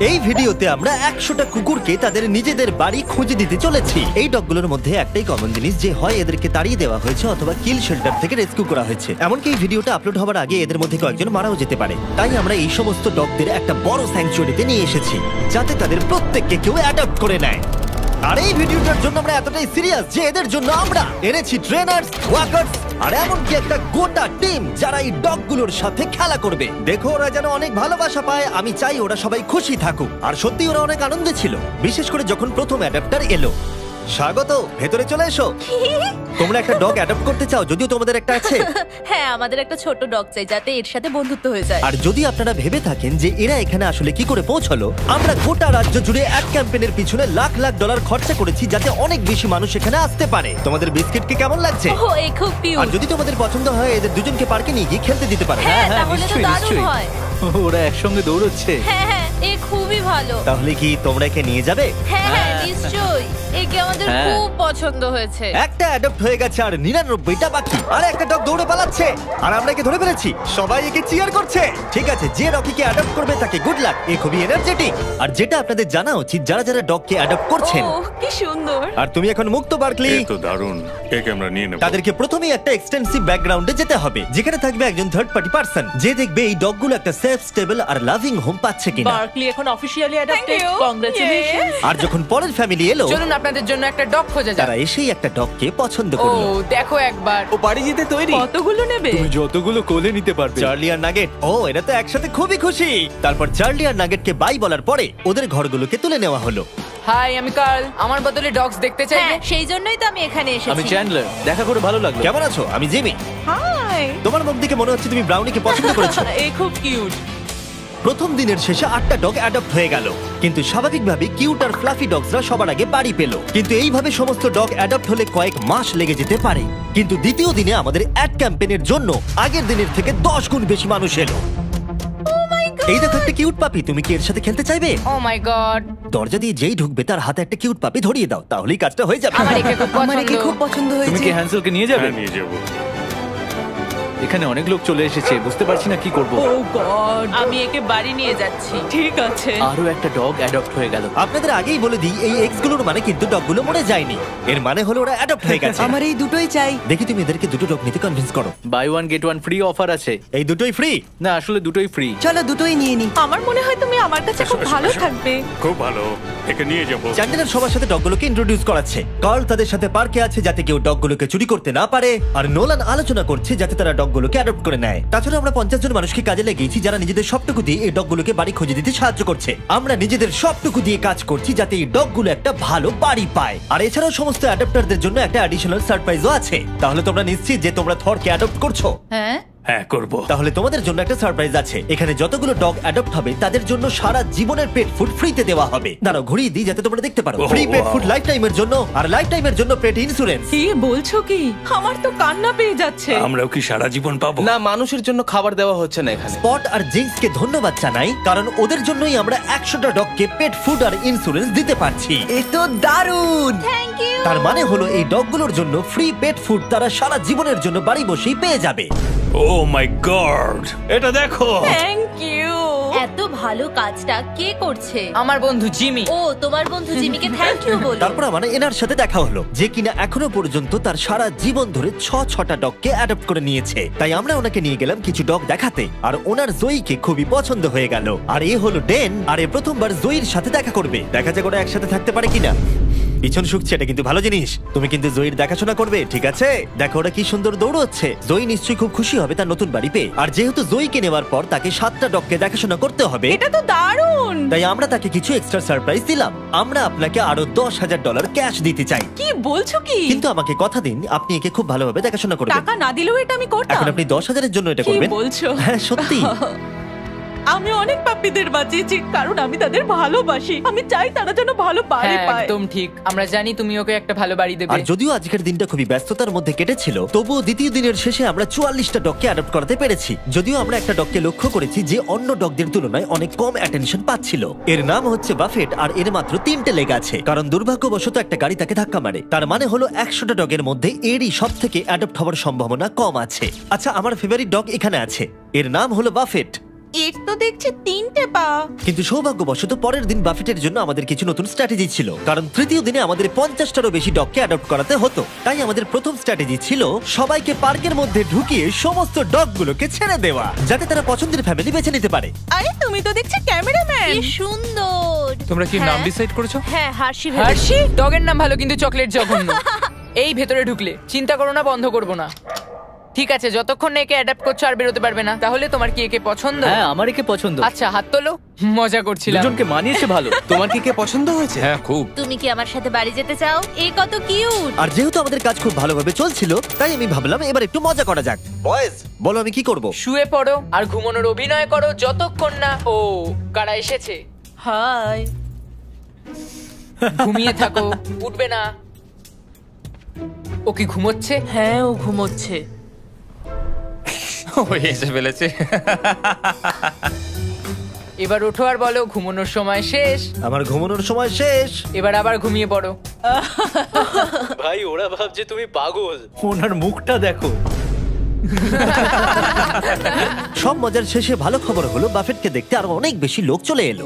এই ভিডিওতে আমরা 100টা কুকুরকে তাদের নিজেদের বাড়ি খুঁজে দিতে চলেছি। এই ডগগুলোর মধ্যে একটাই কমন জিনিস, যে হয় এদেরকে তাড়িয়ে দেওয়া হয়েছে অথবা কিল শেল্টার থেকে রেস্কিউ করা হয়েছে। এমনকি এই ভিডিওটা আপলোড হওয়ার আগে এদের মধ্যে কয়েকজন মারাও যেতে পারে। তাই আমরা এই সমস্ত ডগদের একটা বড় স্যাংচুয়ারিতে নিয়ে এসেছি, যাতে তাদের প্রত্যেককে কেউ অ্যাডপ্ট করে নেয়। আর এই ভিডিওটার জন্য আমরা এতটাই সিরিয়াস যে এদের জন্য আমরা এনেছি ট্রেনার্স, ওয়াকার্স আর এমনকি একটা গোটা টিম যারা এই ডগগুলোর সাথে খেলা করবে। দেখো ওরা যেন অনেক ভালোবাসা পায়, আমি চাই ওরা সবাই খুশি থাকুক। আর সত্যি ওরা অনেক আনন্দে ছিল, বিশেষ করে যখন প্রথম অ্যাডাপ্টার এলো। স্বাগত, ভেতরে চলে এসো। তোমরা একটা ডগ অ্যাডপ্ট করতে চাও? যদিও তোমাদের একটা আছে। হ্যাঁ, আমাদের একটা ছোট ডগ চাই যাতে এর সাথে বন্ধুত্ব হয়ে যায়। আর যদি আপনারা ভেবে থাকেন যে এরা এখানে আসলে কি করে পৌঁছলো, আমরা গোটা রাজ্য জুড়ে এক ক্যাম্পেইনের পিছনে লাখ লাখ ডলার খরচা করেছি যাতে অনেক বেশি মানুষ এখানে আসতে পারে। তোমাদের বিস্কিটকে কেমন লাগছে? ও, এই খুব আর কিউট। যদি তোমাদের পছন্দ হয় এদের দুজনকে পার্কে নিয়ে গিয়ে খেলতে দিতে পারে। হ্যাঁ, হ্যাঁ, তাহলে তো নিশ্চয়ই, দারুণ নিশ্চয়ই। হয়। ওরা একসঙ্গে দৌড়চ্ছে। হ্যাঁ হ্যাঁ, এ খুবই ভালো। তাহলে কি তোমরা একে নিয়ে যাবে? হ্যাঁ হ্যাঁ, নিশ্চয়ই। একে আমাদের হ্যাঁ। খুব পছন্দ হয়েছে। একটা অ্যাডপ্ট হয়ে গেছে আর 99টা বাকি। আর একটা ডগ দৌড়ে পালাচ্ছে আর আমরা একে ধরে ফেলেছি। সবাই একে চিয়ার করছে। ঠিক আছে, যে রকিকে অ্যাডপ্ট করবে তাকে গুড লাক। এ খুবই এনার্জেটিক। আর যেটা আপনাদের জানা উচিত, যারা যারা ডগকে অ্যাডপ্ট করছেন, ও, কি সুন্দর। আর তুমি এখন মুক্ত বার্কলি, এ তো দারুণ। একে আমরা নিয়ে নেব। তাদেরকে প্রথমেই একটা এক্সটেন্সিভ ব্যাকগ্রাউন্ডে যেতে হবে, যেখানে থাকবে একজন থার্ড পার্টি পার্সন যে দেখবে এই ডগগুলো একটা সেফ, স্টেবল আর লাভিং হোম পাচ্ছে কিনা। বার্কলি এখন অফিশিয়ালি অ্যাডাপ্টেড। you. কংগ্রাচুলেশন। আর যখন পরের ফ্যামিলি এলো, চলুন আপনাদের জন্য একটা ডগ খোঁজা যাক। তারা এসেই একটা ডগকে পছন্দ ও করলো। দেখো একবার। ও বাড়ি যেতে তৈরি। কতগুলো নেবে? তুমি যতগুলো কোলে নিতে পারবে। চার্লি আর নাগেট, ও এরা তো একসাথে খুবই খুশি। তারপর চার্লি আর নাগেটকে বাই বলার পরে ওদের ঘরগুলোকে তুলে নেওয়া হলো। হাই, আমি কার্ল। আমার বদলে ডগস দেখতে চাইবে? হ্যাঁ, সেই জন্যই তো আমি এখানে আমি এসেছি। চ্যান্ডলার, দেখা করে ভালো লাগলো। কেমন আছো? আমি জিমি। হাই। তোমার মুখ দেখে মনে হচ্ছে তুমি ব্রাউনিকে পছন্দ করেছো। এ খুব কিউট। প্রথম দিনের শেষে 8টা ডগ অ্যাডপ্ট হয়ে গেল, কিন্তু স্বাভাবিকভাবে কিউট আর ফ্লাফি ডগসরা সবার আগে বাড়ি পেল। কিন্তু এইভাবে সমস্ত ডগ অ্যাডপ্ট হলে কয়েক মাস লেগে যেতে পারে। কিন্তু দ্বিতীয় দিনে আমাদের অ্যাড ক্যাম্পেইনের জন্য আগের দিনের থেকে 10 গুণ বেশি মানুষ এলো। এই দেখো একটা কিউট পাপি, তুমি কি এর সাথে খেলতে চাইবে? ও মাই গড, দরজা দিয়ে যেই ঢুকবে তার হাতে একটা কিউট পাপি ধরিয়ে দাও, তাহলেই কাজটা হয়ে যাবে। আমার একে খুব পছন্দ। তুমি কি হ্যান্সেলকে নিয়ে যাবে? হ্যাঁ, নিয়ে যাব। এখানে অনেক লোক চলে এসেছে, বুঝতে পারছি না কি করব। ও গড, আমি একে বাড়ি নিয়ে যাচ্ছি। ঠিক আছে। আরো একটা ডগ অ্যাডপ্ট হয়ে গেল। আপনাদের আগেই বলে দিই, এই এক্স গুলোর মানে কিন্তু ডগগুলো মরে যায়নি। এর মানে হলো ওরা অ্যাডপ্ট হয়ে গেছে। আমার এই দুটোই চাই। দেখি তুমি এদেরকে দুটো ডগ নিতে কনভিন্স করো। Buy one get one free offer আছে। এই দুটোই ফ্রি? না, আসলে দুটোই ফ্রি। চলো দুটোই নিয়ে নি। আমার মনে হয় তুমি আমার কাছে খুব এসো, ভালো এসো। থাকবে। খুব ভালো, একে নিয়ে যাব। চ্যান্ডেলার সবার সাথে ডগগুলোকে ইন্ট্রোডিউস করাচ্ছে। কার্ল তাদের সাথে পার্কে আছে যাতে কেউ ডগগুলোকে চুরি করতে না পারে, আর নোলান আলোচনা করছে যাতে তারা ডগগুলোকে অ্যাডপ্ট করে নেয়। তাছাড়া আমরা 50 জন মানুষকে কাজে লাগিয়েছি যারা নিজেদের সবটুকু দিয়ে এই ডগগুলোকে বাড়ি খুঁজে দিতে সাহায্য করছে। আমরা নিজেদের সবটুকু দিয়ে কাজ করছি যাতে এই ডগগুলো একটা ভালো বাড়ি পায়। আর এছাড়াও সমস্ত অ্যাডপ্টারদের জন্য একটা অ্যাডিশনাল সারপ্রাইজও আছে। তাহলে তোমরা নিশ্চিত যে তোমরা থরকে অ্যাডপ্ট করছো? হ্যাঁ, হ্যাঁ, করব। তাহলে তোমাদের জন্য একটা সারপ্রাইজ আছে। এখানে যতগুলো ডগ অ্যাডপ্ট হবে তাদের জন্য সারা জীবনের পেট ফুড ফ্রিতে দেওয়া হবে। দাঁড়াও ঘুরিয়ে দিই যাতে তোমরা দেখতে পারো। Oh, free pet wow. Food life টাইমের জন্য, আর লাইফ টাইমের জন্য পেট ইন্স্যুরেন্স। কি বলছো কি? আমার তো কান্না পেয়ে যাচ্ছে। আমরাও কি সারা জীবন পাবো? না, মানুষের জন্য খাবার দেওয়া হচ্ছে না এখানে। স্পট আর জিঙ্কসকে ধন্যবাদ জানাই, কারণ ওদের জন্যই আমরা 100টা ডগকে পেট ফুড আর ইন্স্যুরেন্স দিতে পারছি। এ তো দারুণ। Thank you. তার মানে হলো এই ডগগুলোর জন্য ফ্রি পেট ফুড তারা সারা জীবনের জন্য বাড়ি বসেই পেয়ে যাবে। ও মাই গড, এটা দেখো। Thank you. এত ভালো কাজটা কে করছে? আমার বন্ধু জিমি। ও, তোমার বন্ধু জিমিকে থ্যাংক ইউ বলো। তারপর আমার এনার সাথে দেখা হলো, যে কিনা এখনো পর্যন্ত তার সারা জীবন ধরে 6টা ডগকে অ্যাডপ্ট করে নিয়েছে। তাই আমরা ওনাকে নিয়ে গেলাম কিছু ডগ দেখাতে, আর ওনার জয়ীকে খুবই পছন্দ হয়ে গেল। আর এ হলো ডেন, আর এ প্রথমবার জয়ীর সাথে দেখা করবে। দেখা যাক ওরা একসাথে থাকতে পারে কিনা। পিছন শুকছে, এটা কিন্তু ভালো জিনিস। তুমি কিন্তু জয়ীর দেখাশোনা করবে, ঠিক আছে? দেখো ওরা কি সুন্দর দৌড়চ্ছে। জয়ী নিশ্চয়ই খুব খুশি হবে তার নতুন বাড়ি পেয়ে। আর যেহেতু জয়ীকে নেওয়ার পর তাকে 7টা ডগকে দেখাশোনা করতে হবে, এটা তো দারুণ। তাই আমরা তাকে কিছু এক্সট্রা সারপ্রাইজ দিলাম। আমরা আপনাকে আরো $10,000 ক্যাশ দিতে চাই, কি বলছো কি? কিন্তু আমাকে কথা দিন আপনি একে খুব ভালোভাবে দেখাশোনা করবেন। টাকা না দিলেও এটা আমি করতাম। এখন আপনি 10,000-এর জন্য এটা কি করবেন? বলছো? হ্যাঁ, সত্যি। আমি অনেক পাপ্পিদের বাঁচিয়েছি কারণ আমি তাদের ভালোবাসি। আমি চাই তারা যেন ভালো বাড়ি হ্যাঁ, পায়। একদম ঠিক। আমরা জানি তুমি ওকে একটা ভালো বাড়ি দেবে। আর যদিও আজকের দিনটা খুবই ব্যস্ততার মধ্যে কেটেছিল, তবুও দ্বিতীয় দিনের শেষে আমরা 44টা ডগকে অ্যাডপ্ট করাতে পেরেছি। যদিও আমরা একটা ডগকে লক্ষ্য করেছি যে অন্য ডগদের তুলনায় অনেক কম অ্যাটেনশন পাচ্ছিল। এর নাম হচ্ছে বাফেট, আর এর মাত্র 3টে লেগ আছে, কারণ দুর্ভাগ্যবশত একটা গাড়ি তাকে ধাক্কা মারে। তার মানে হলো 100টা ডগের মধ্যে এরই সব থেকে অ্যাডপ্ট হওয়ার সম্ভাবনা কম আছে। আচ্ছা, আমার ফেভারিট ডগ এখানে আছে, এর নাম হলো বাফেট। এর তো দেখছি 3টে পা। কিন্তু সৌভাগ্যবশত পরের দিন বাফেটের জন্য আমাদের কিছু নতুন স্ট্র্যাটেজি ছিল, কারণ তৃতীয় দিনে আমাদের 50টারও বেশি ডগকে অ্যাডপ্ট করাতে হতো। তাই আমাদের প্রথম স্ট্র্যাটেজি ছিল সবাইকে পার্কের মধ্যে ঢুকিয়ে সমস্ত ডগগুলোকে ছেড়ে দেওয়া, যাতে তারা পছন্দের ফ্যামিলি বেছে নিতে পারে। আরে তুমি তো দেখছি ক্যামেরাম্যান। কি সুন্দর। তোমরা কি নাম হ্যাঁ। ডিসাইড করেছো? হ্যাঁ, হার্ষি হার্ষি ডগের নাম ভালো, কিন্তু চকলেট জঘন্য। এই ভেতরে ঢুকলে চিন্তা করো না, বন্ধ করবো না। ঠিক আছে, যতক্ষণ না একে অ্যাডাপ্ট করছো আর বেরোতে পারবে না। তাহলে তোমার কি একে পছন্দ? হ্যাঁ, আমার একে পছন্দ। আচ্ছা, হাত তোলো। মজা করছিলাম। দুজনকে মানিয়েছে ভালো। তোমার কি কে পছন্দ হয়েছে? হ্যাঁ, খুব। তুমি কি আমার সাথে বাড়ি যেতে চাও? এ কত কিউট। আর যেহেতু আমাদের কাজ খুব ভালোভাবে চলছিল, তাই আমি ভাবলাম এবার একটু মজা করা যাক। বয়েজ, বলো আমি কি করব? শুয়ে পড়ো আর ঘুমানোর অভিনয় করো যতক্ষণ না ও কারা এসেছে। হাই। ঘুমিয়ে থাকো, উঠবে না। ও কি ঘুমোচ্ছে? হ্যাঁ, ও ঘুমোচ্ছে। ও এসে ফেলেছে। এবার ওঠো আর বলো ঘুমানোর সময় শেষ। আমার ঘুমানোর সময় শেষ। এবার আবার ঘুমিয়ে পড়ো। ভাই ওরা ভাবছে তুমি পাগল। ওনার মুখটা দেখো। সব মজার শেষে ভালো খবর হলো বাফেটকে দেখতে আরো অনেক বেশি লোক চলে এলো।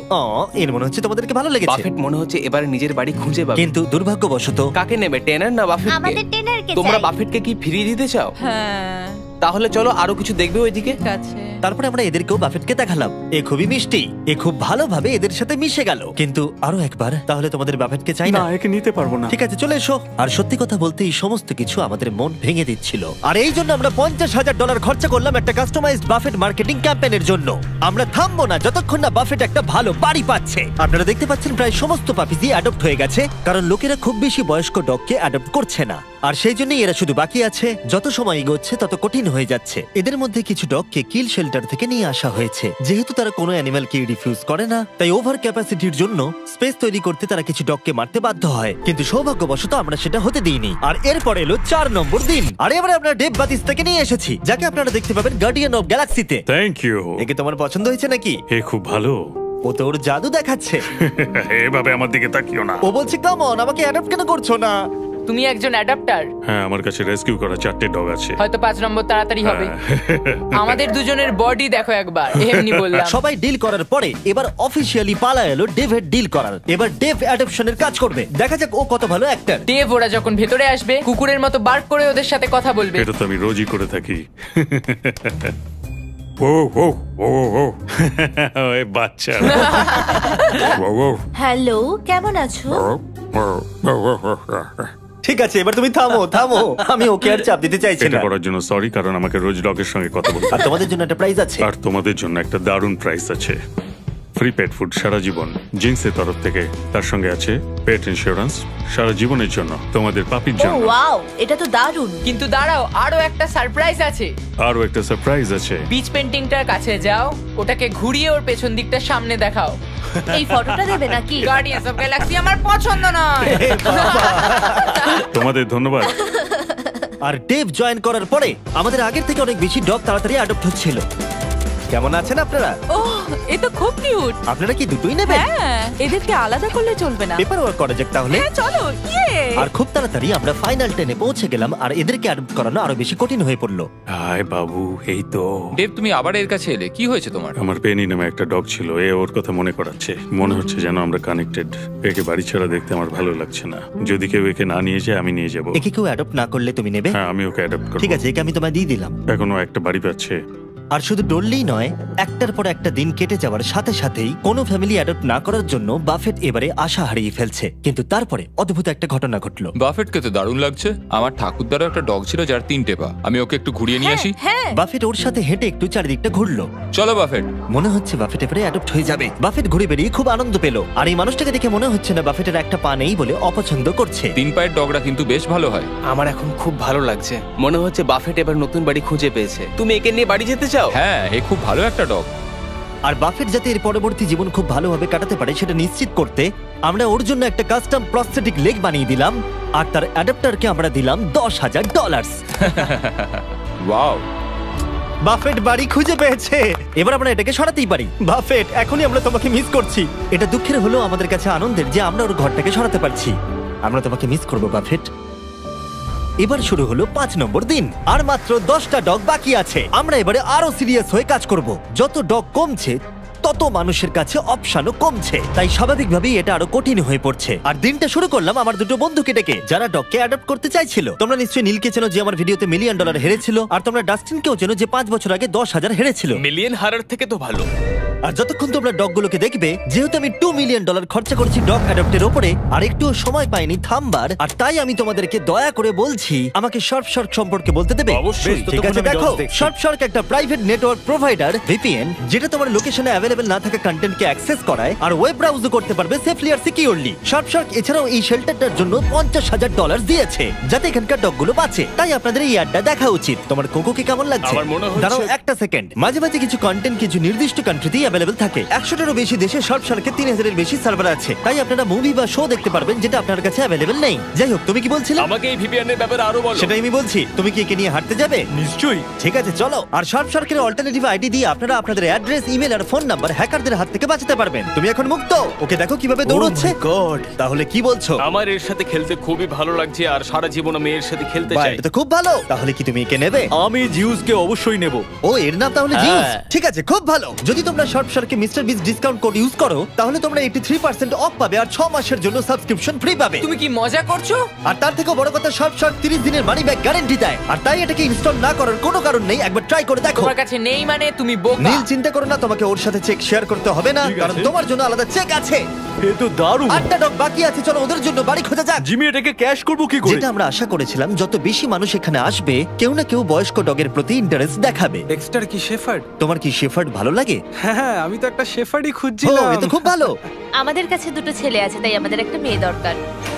এর মনে হচ্ছে তোমাদেরকে ভালো লেগেছে। বাফেট মনে হচ্ছে এবার নিজের বাড়ি খুঁজে পাবে। কিন্তু দুর্ভাগ্যবশত কাকে নেবে, টেনার না বাফেটকে? আমাদের টেনারকে তোমরা চাই। বাফেটকে কি ফিরিয়ে দিতে চাও? হ্যাঁ, তাহলে চলো আরো কিছু দেখবে ওইদিকে। ঠিক আছে। তারপরে আমরা এদেরকেও বাফেটকে দেখালাম। এ খুবই মিষ্টি, এ খুব ভালোভাবে এদের সাথে মিশে গেল। কিন্তু আরো একবার, তাহলে তোমাদের বাফেটকে চাই না? একে নিতে পারবো না। ঠিক আছে, চলে এসো। আর সত্যি কথা বলতে এই সমস্ত কিছু আমাদের মন ভেঙে দিচ্ছিল। আর এই জন্য আমরা $50,000 খরচা করলাম একটা কাস্টমাইজড বাফেট মার্কেটিং ক্যাম্পেইনের জন্য। আমরা থামবো না যতক্ষণ না বাফেট একটা ভালো বাড়ি পাচ্ছে। আপনারা দেখতে পাচ্ছেন প্রায় সমস্ত পাপিজি অ্যাডপ্ট হয়ে গেছে, কারণ লোকেরা খুব বেশি বয়স্ক ডগকে অ্যাডপ্ট করছে না। আর সেই জন্যই এরা শুধু বাকি আছে। যত সময় এগোচ্ছে তত কঠিন হয়ে যাচ্ছে। এদের মধ্যে কিছু ডগকে কিল শেল্টার থেকে নিয়ে আসা হয়েছে। যেহেতু তারা কোনো অ্যানিমালকে রিফিউজ করে না, তাই ওভার ক্যাপাসিটির জন্য স্পেস তৈরি করতে তারা কিছু ডগকে মারতে বাধ্য হয়। কিন্তু সৌভাগ্যবশত আমরা সেটা হতে দিইনি। আর এরপর এলো 4 নম্বর দিন। আর এবারে আমরা ডেভ বাতিস থেকে নিয়ে এসেছি, যাকে আপনারা দেখতে পাবেন গার্ডিয়ান অফ গ্যালাক্সিতে। Thank you. একে তোমার পছন্দ হয়েছে নাকি? এ খুব ভালো। ও তো ওর জাদু দেখাচ্ছে। এভাবে আমার দিকে তাকিও না। ও বলছে কাম অন, আমাকে অ্যাডপ্ট কেন করছো না? তুমি একজন অ্যাডাপ্টার। হ্যাঁ, আমার কাছে রেস্কিউ করা 4টে ডগ আছে। হয়তো 5 নম্বর তাড়াতাড়ি হবে। আমাদের দুজনের বডি দেখো একবার। এমনি বললাম। সবাই ডিল করার পরে এবার অফিসিয়ালি পালা এলো ডেভের ডিল করার। এবার ডেভ অ্যাডপশনের কাজ করবে। দেখা যাক ও কত ভালো অ্যাক্টর। ডেভ ওরা যখন ভেতরে আসবে কুকুরের মতো বার্ক করে ওদের সাথে কথা বলবে। এটা তো আমি রোজই করে থাকি। ও ও ও ও এ বাচ্চা। ও ও হ্যালো, কেমন আছো? ঠিক আছে, এবার তুমি থামো থামো। আমি ওকে আর চাপ দিতে চাইছি এটা না। করার জন্য সরি, কারণ আমাকে রোজ ডগের সঙ্গে কথা বলতে আর তোমাদের জন্য একটা প্রাইজ আছে। আর তোমাদের জন্য একটা দারুণ প্রাইস আছে। ফ্রি পেট ফুড সারা জীবন জিন্সের তরফ থেকে। তার সঙ্গে আছে পেট ইন্স্যুরেন্স সারা জীবনের জন্য তোমাদের পাপির ও জন্য। ওয়াও, এটা তো দারুণ। কিন্তু দাঁড়াও, আরো একটা সারপ্রাইজ আছে। আরও একটা সারপ্রাইজ আছে। বিচ পেন্টিংটার কাছে যাও, ওটাকে ঘুরিয়ে ওর পেছন দিকটা সামনে দেখাও। এই ফটোটা দেবে নাকি? গার্ডিয়ান্স অফ গ্যালাক্সি আমার পছন্দ নয়। তোমাদের ধন্যবাদ। আর ডেভ জয়েন করার পরে আমাদের আগের থেকে অনেক বেশি ডগ তাড়াতাড়ি অ্যাডপ্ট হচ্ছিল। কেমন আছেন আপনারা? ওহ, এ তো খুব কিউট। আপনারা কি দুটোই নেবেন? হ্যাঁ, এদেরকে আলাদা করলে চলবে না। পেপার ওয়ার্ক করা যাক তাহলে। হ্যাঁ, চলো। ইয়ে। আর খুব তাড়াতাড়ি আমরা ফাইনাল 10-এ পৌঁছে গেলাম। আর এদেরকে অ্যাডপ্ট করানো আরো বেশি কঠিন হয়ে পড়লো। হাই বাবু, এই তো। দেব, তুমি আবার এর কাছে এলে, কি হয়েছে তোমার? আমার পেনি নামে একটা ডগ ছিল, এ ওর কথা মনে করাচ্ছে। মনে হচ্ছে যেন আমরা কানেক্টেড। একে বাড়ি ছাড়া দেখতে আমার ভালো লাগছে না। যদি কেউ একে না নিয়ে যায় আমি নিয়ে যাব। একে কেউ অ্যাডপ্ট না করলে তুমি নেবে? হ্যাঁ, আমি ওকে অ্যাডাপ্ট করব। ঠিক আছে, একে আমি তোমায় দিয়ে দিলাম। এখনো একটা বাড়ি পাচ্ছে। আর শুধু ডললেই নয়, একটার পর একটা দিন কেটে যাওয়ার সাথে সাথেই কোনো ফ্যামিলি অ্যাডপ্ট না করার জন্য বাফেট এবারে আশা হারিয়ে ফেলছে। কিন্তু তারপরে অদ্ভুত একটা ঘটনা ঘটলো। বাফেটকে তো দারুণ লাগছে। আমার ঠাকুরদারও একটা ডগ ছিল যার 3টে পা। আমি ওকে একটু ঘুরিয়ে নিয়ে আসি। হ্যাঁ, বাফেট ওর সাথে হেঁটে একটু চারিদিকটা ঘুরলো। চলো বাফেট। মনে হচ্ছে বাফেট এবারে অ্যাডপ্ট হয়ে যাবে। বাফেট ঘুরে বেরিয়ে খুব আনন্দ পেল। আর এই মানুষটাকে দেখে মনে হচ্ছে না বাফেটের একটা পা নেই বলে অপছন্দ করছে। 3 পায়ের ডগরা কিন্তু বেশ ভালো হয়। আমার এখন খুব ভালো লাগছে। মনে হচ্ছে বাফেট এবার নতুন বাড়ি খুঁজে পেয়েছে। তুমি একে নিয়ে বাড়ি যেতে চাও? হ্যাঁ, এ খুব ভালো একটা ডগ। আর বাফেট যাতে এর পরবর্তী জীবন খুব ভালোভাবে কাটাতে পারে সেটা নিশ্চিত করতে আমরা ওর জন্য একটা কাস্টম প্রস্থেটিক লেগ বানিয়ে দিলাম। আর তার অ্যাডাপ্টারকে আমরা দিলাম $10,000। ওয়াও, বাফেট বাড়ি খুঁজে পেয়েছে। এবার আমরা এটাকে সরাতেই পারি। বাফেট, এখনই আমরা তোমাকে মিস করছি। এটা দুঃখের হলো আমাদের কাছে আনন্দের যে আমরা ওর ঘরটাকে সরাতে পারছি। আমরা তোমাকে মিস করবো বাফেট। এবার শুরু হলো 5 নম্বর দিন আর মাত্র 10টা ডগ বাকি আছে। আমরা এবারে আরো সিরিয়াস হয়ে কাজ করব। যত ডগ কমছে তত মানুষের কাছে অপশনও কমছে, তাই স্বাভাবিকভাবেই এটা আরো কঠিন হয়ে পড়ছে। আর দিনটা শুরু করলাম আমার দুটো বন্ধুকে ডেকে, যারা ডগকে অ্যাডপ্ট করতে চাইছিল। তোমরা নিশ্চয়ই নীলকে চেনো, যে আমার ভিডিওতে $1 মিলিয়ন হেরেছিল, আর তোমরা ডাস্টিনকেও চেনো, যে 5 বছর আগে 10,000 হেরেছিল। মিলিয়ন হারার থেকে তো ভালো। আর যতক্ষণ তোমরা ডগগুলোকে দেখবে, যেহেতু আমি $2 মিলিয়ন খরচা করেছি ডগ অ্যাডপ্টের উপরে, আর একটুও সময় পাইনি থামবার, আর তাই আমি তোমাদেরকে দয়া করে বলছি আমাকে শার্ক সম্পর্কে বলতে দেবে। অবশ্যই। ঠিক আছে, ততক্ষণ আমি দেখো dogs দেখছি। শার্ক একটা প্রাইভেট নেটওয়ার্ক প্রোভাইডার ভিপিএন, যেটা তোমার লোকেশনে অ্যাভেলেবল না থাকা কন্টেন্টকে অ্যাক্সেস করায় আর ওয়েব ব্রাউজও করতে পারবে সেফলি আর সিকিউরলি। শার্ক এছাড়াও এই শেল্টারটার জন্য $50,000 দিয়েছে, যাতে এখানকার ডগগুলো বাঁচে। তাই আপনাদের এই অ্যাডটা দেখা উচিত। তোমার কোকোকে কেমন লাগছে? আমার মনে হচ্ছে- দাঁড়াও একটা সেকেন্ড। মাঝে মাঝে কিছু কন্টেন্ট কিছু নির্দিষ্ট কান্ট্রিতেই অ্যাভেলেবল থাকে। 100টারও বেশি দেশে শার্কের 3000-এর বেশি সার্ভার আছে, তাই আপনারা মুভি বা শো দেখতে পারবেন যেটা আপনার কাছে অ্যাভেলেবল নেই। যাই হোক, তুমি কি বলছিলে? আমাকে এই ভিপিএন এর ব্যাপারে আরো বলো। সেটাই আমি বলছি। তুমি কি একে নিয়ে হাঁটতে যাবে? নিশ্চয়ই। ঠিক আছে, চলো। আর শার্কের অল্টারনেটিভ আইডি দিয়ে আপনারা আপনাদের অ্যাড্রেস, ইমেল আর ফোন নাম্বার হ্যাকারদের হাত থেকে বাঁচাতে পারবেন। তুমি এখন মুক্ত। ওকে দেখো কিভাবে দৌড়চ্ছে। গড। তাহলে কি বলছো? আমার এর সাথে খেলতে খুবই ভালো লাগছে আর সারা জীবন আমি এর সাথে খেলতে বাহ, চাই। এটা তো খুব ভালো। তাহলে কি তুমি একে নেবে? আমি জিউসকে অবশ্যই নেব। ও, এর নাম তাহলে হ্যাঁ। জিউস। ঠিক আছে, খুব ভালো। যদি তোমরা শার্কে মিস্টার বিস ডিসকাউন্ট কোড ইউজ করো, তাহলে তোমরা 83% অফ পাবে আর 6 মাসের জন্য সাবস্ক্রিপশন ফ্রি পাবে। তুমি কি মজা করছো? আর তার থেকেও বড় কথা, শার্ক 30 দিনের মানি ব্যাক গ্যারান্টি দেয়। আর তাই এটাকে ইনস্টল না করার কোনো কারণ নেই। একবার ট্রাই করে দেখো। তোমার কাছে নেই মানে তুমি বোকা। নীল, চিন্তা করো না, তোমাকে ওর সাথে চেক শেয়ার করতে হবে না, ঠিক আছে। কারণ তোমার জন্য আলাদা চেক আছে। এ তো দারুণ। 8টা ডগ বাকি আছে, চলো ওদের জন্য বাড়ি খোঁজা যাক। জিমি এটাকে ক্যাশ করব কি করে? যেটা আমরা আশা করেছিলাম, যত বেশি মানুষ এখানে আসবে, কেউ না কেউ বয়স্ক ডগের প্রতি ইন্টারেস্ট দেখাবে। ডেক্সটার কি শেফার্ড? তোমার কি শেফার্ড ভালো লাগে? হ্যাঁ, আমি তো একটা শেফার্ডই ও, খুঁজছিলাম। এ তো খুব ভালো। আমাদের কাছে দুটো ছেলে আছে, তাই আমাদের একটা মেয়ে দরকার।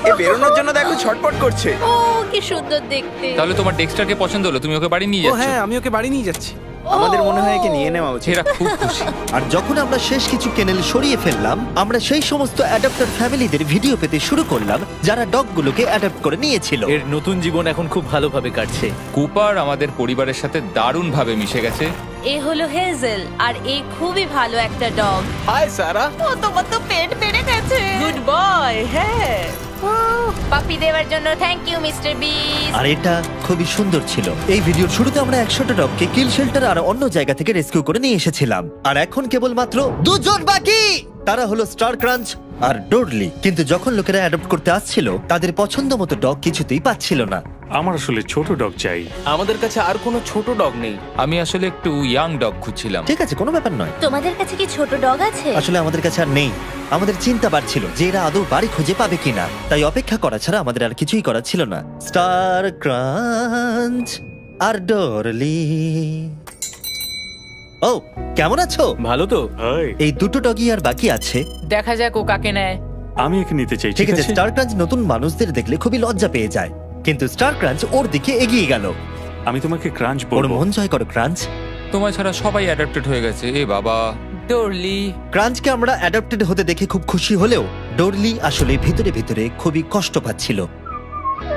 এ বেরোনোর জন্য দেখো ছটপট করছে। ও কি সুন্দর দেখতে। তাহলে তোমার ডেক্সটারকে পছন্দ হলো, তুমি ওকে বাড়ি নিয়ে ও যাচ্ছ। হ্যাঁ, আমি ওকে বাড়ি নিয়ে যাচ্ছি। আমাদের মনে হয় একে নিয়ে নেওয়া উচিত। এরা খুব খুশি। আর যখন আমরা শেষ কিছু কেনেল সরিয়ে ফেললাম, আমরা সেই সমস্ত অ্যাডাপ্টার ফ্যামিলিদের ভিডিও পেতে শুরু করলাম যারা ডগগুলোকে অ্যাডাপ্ট করে নিয়েছিল। এর নতুন জীবন এখন খুব ভালোভাবে কাটছে। কুপার আমাদের পরিবারের সাথে দারুণভাবে মিশে গেছে। এ হলো হেজেল, আর এ খুবই ভালো একটা ডগ। হাই সারা। ও, তোমার তো পেট বেড়ে গেছে। Good boy. হ্যাঁ, পাপি দেওয়ার জন্য থ্যাংক ইউ মিস্টার বিস। আর এটা খুবই সুন্দর ছিল। এই ভিডিওর শুরুতে আমরা 100টা ডগকে কিল শেল্টার আর অন্য জায়গা থেকে রেস্কিউ করে নিয়ে এসেছিলাম, আর এখন কেবলমাত্র 2 জন বাকি। তারা হলো স্টার ক্রাঞ্চ আর ডোরলি। কিন্তু যখন লোকেরা অ্যাডপ্ট করতে আসছিল, তাদের পছন্দ মতো ডগ কিছুতেই পাচ্ছিল না। আমার আসলে ছোট ডগ চাই। আমাদের কাছে আর কোনো ছোট ডগ নেই। আমি আসলে একটু ইয়াং ডগ খুঁজছিলাম। ঠিক আছে, কোনো ব্যাপার নয়। তোমাদের কাছে কি ছোট ডগ আছে? আসলে আমাদের কাছে আর নেই। আমাদের চিন্তা বাড়ছিল যে এরা আদৌ বাড়ি খুঁজে পাবে কিনা, তাই অপেক্ষা করা ছাড়া আমাদের আর কিছুই করার ছিল না। স্টার ক্রাঞ্চ আর ডরলি। ও, কেমন আছো? ভালো তো? হাই, এই দুটো ডগই আর বাকি আছে। দেখা যাক ও কাকে নেয়। আমি একে নিতে চাই। ঠিক আছে, স্টার ক্রাঞ্চ নতুন মানুষদের দেখলে খুবই লজ্জা পেয়ে যায়, কিন্তু স্টার ক্রাঞ্চ ওর দিকে এগিয়ে গেল। আমি তোমাকে ক্রাঞ্চ ওর বলবো। মন জয় করো ক্রাঞ্চ। তোমার ছাড়া সবাই অ্যাডাপ্টেড হয়ে গেছে। এ বাবা। ডরলি। ক্রাঞ্চকে আমরা অ্যাডাপ্টেড হতে দেখে খুব খুশি হলেও ডোরলি আসলে ভিতরে ভিতরে খুবই কষ্ট পাচ্ছিল।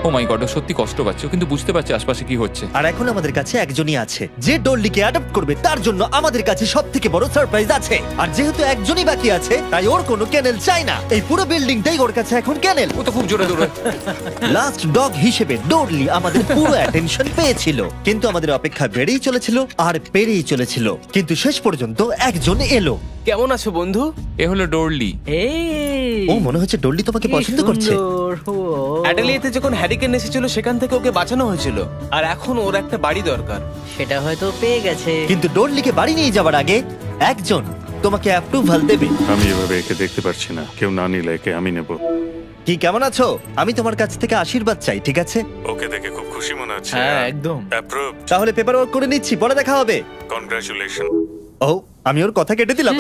ও মাই গড, সত্যি কষ্ট পাচ্ছে, কিন্তু বুঝতে পারছে আশপাশে কি হচ্ছে। আর এখন আমাদের কাছে একজনই আছে যে ডোরলিকে অ্যাডপ্ট করবে। তার জন্য আমাদের কাছে সবথেকে বড় সারপ্রাইজ আছে। আর যেহেতু একজনই বাকি আছে, তাই ওর কোনো ক্যানেল চাই না। এই পুরো বিল্ডিংটাই ওর কাছে এখন ক্যানেল। ও তো খুব জোরে দৌড়ে। লাস্ট ডগ হিসেবে ডোরলি আমাদের পুরো অ্যাটেনশন পেয়েছিল, কিন্তু আমাদের অপেক্ষা বেড়েই চলেছিল আর বেড়েই চলেছিল। কিন্তু শেষ পর্যন্ত একজন এলো। কেমন আছো বন্ধু? এ হলো ডোরলি। ও, মনে হচ্ছে ডোরলি তোমাকে পছন্দ করছে। অ্যাডেলিয়েতে যখন হ্যারিকেন এসেছিল সেখান থেকে ওকে বাঁচানো হয়েছিল, আর এখন ওর একটা বাড়ি দরকার। সেটা হয়তো পেয়ে গেছে। কিন্তু ডোরলিকে বাড়ি নিয়ে যাওয়ার আগে একজন তোমাকে অ্যাপ্রুভাল দেবে। আমি এভাবে একে দেখতে পারছি না। কেউ না নিলে একে আমি নেব। কি, কেমন আছো? আমি তোমার কাছ থেকে আশীর্বাদ চাই, ঠিক আছে? ওকে দেখে খুব খুশি মনে হচ্ছে। হ্যাঁ, একদম। অ্যাপ্রুভ। তাহলে পেপার ওয়ার্ক করে নিচ্ছি, পরে দেখা হবে। কনগ্রাচুলেশন। ও, আমি ওর কথা কেটে দিলাম।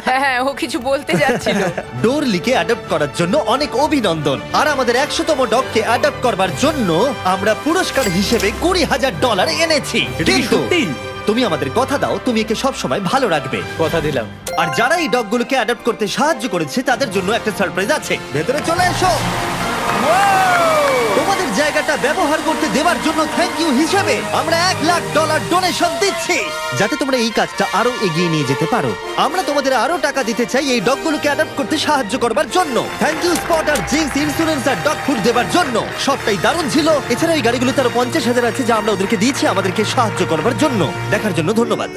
হ্যাঁ হ্যাঁ, ও কিছু বলতে যাচ্ছিল। ডোরলিকে অ্যাডপ্ট করার জন্য অনেক অভিনন্দন। আর আমাদের 100তম ডগকে অ্যাডপ্ট করবার জন্য আমরা পুরস্কার হিসেবে $20,000 এনেছি। এটা কি কিন্তু সত্যি? তুমি আমাদের কথা দাও, তুমি একে সব সময় ভালো রাখবে। কথা দিলাম। আর যারা এই ডগগুলোকে অ্যাডপ্ট করতে সাহায্য করেছে, তাদের জন্য একটা সারপ্রাইজ আছে। ভেতরে চলে এসো। তোমাদের জায়গাটা ব্যবহার করতে দেওয়ার জন্য থ্যাংক ইউ হিসেবে আমরা $1,00,000 ডোনেশন দিচ্ছি, যাতে তোমরা এই কাজটা আরো এগিয়ে নিয়ে যেতে পারো। আমরা তোমাদের আরো টাকা দিতে চাই এই ডগগুলোকে অ্যাডাপ্ট করতে সাহায্য করবার জন্য। থ্যাংক ইউ স্পট আর জিন্স ইন্স্যুরেন্স আর ডগ ফুড দেবার জন্য। সবটাই দারুণ ছিল। এছাড়া এই গাড়িগুলো তারও 50,000 আছে যা আমরা ওদেরকে দিয়েছি আমাদেরকে সাহায্য করবার জন্য। দেখার জন্য ধন্যবাদ।